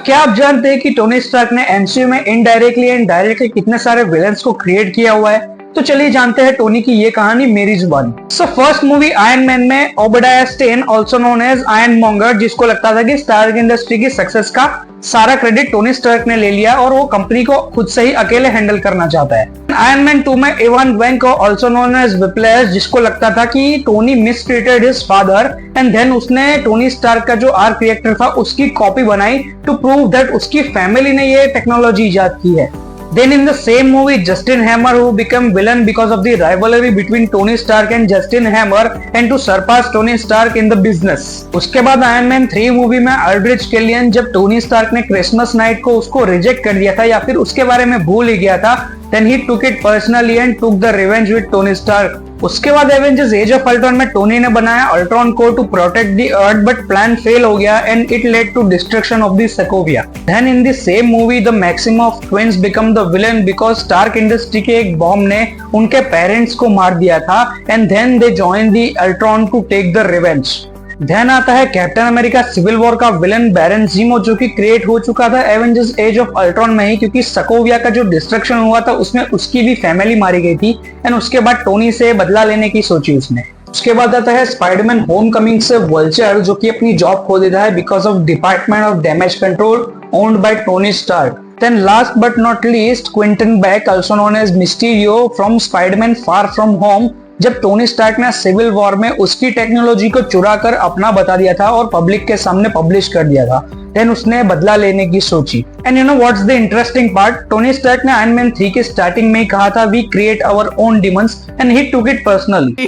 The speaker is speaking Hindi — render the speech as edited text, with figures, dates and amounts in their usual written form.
क्या आप जानते हैं कि टोनी स्टार्क ने एमसीयू में इनडायरेक्टली एंड डायरेक्टली कितने सारे विलन्स को क्रिएट किया हुआ है? तो चलिए जानते हैं टोनी की ये कहानी मेरी जुबानी। So first movie Iron Man में Obadiah Stane also known as Iron Monger, जिसको लगता था कि स्टार्क इंडस्ट्री की सक्सेस का सारा क्रेडिट टोनी स्टार्क ने ले लिया और वो कंपनी को खुद से ही अकेले हैंडल करना चाहता है। आयरन मैन 2 में Ivan Vanko also known as Whiplash, जिसको लगता था कि Tony mistreated his father and then उसने टोनी स्टार्क का जो आर्क रिएक्टर था उसकी कॉपी बनाई टू प्रूव दैट उसकी फैमिली ने ये टेक्नोलॉजी इजाद की है। Then in the same movie, Justin Hammer, who became villain because of the rivalry between Tony Stark and Justin Hammer, and to surpass Tony Stark in the business. उसके बाद Iron Man 3 मूवी में अल्ड्रिच किलियन जब टोनी स्टार्क ने क्रिसमस नाइट को उसको रिजेक्ट कर दिया था या फिर उसके बारे में भूल ही गया था, then he took it personally and took the revenge with Tony Stark. उसके बाद एवेंजर्स एज ऑफ अल्ट्रॉन में टोनी ने बनाया अल्ट्रॉन को to protect the earth, but plan fail हो गया and it led to destruction of the Sokovia. Then in the same movie the Maximoff twins become the villain because Stark industry के एक बॉम्ब ने उनके पेरेंट्स को मार दिया था and then they join the Ultron to take the revenge. ध्यान आता है कैप्टन अमेरिका सिविल वॉर का विलन बैरन ज़ीमो, जो कि क्रिएट हो चुका था एवेंजर्स एज ऑफ अल्ट्रॉन में ही, क्योंकि सोकोविया का जो डिस्ट्रक्शन हुआ था उसमें उसकी भी फैमिली मारी गई थी एंड उसके बाद टोनी से बदला लेने की सोची उसने। उसके बाद आता है स्पाइडरमैन होमकमिंग से वल्चर, जो कि अपनी जॉब खो देता है because of department of damage control owned by Tony Stark. Then last but not least, Quentin Beck, also known as Mysterio from Spider-Man Far From Home, जब टोनी स्टार्क ने सिविल वॉर में उसकी टेक्नोलॉजी को चुरा कर अपना बता दिया था और पब्लिक के सामने पब्लिश कर दिया था, देन उसने बदला लेने की सोची। And you know what's the interesting part, Tony Stark ने आयरन मैन 3 की स्टार्टिंग में ही कहा था we create our own demons and he took it personally.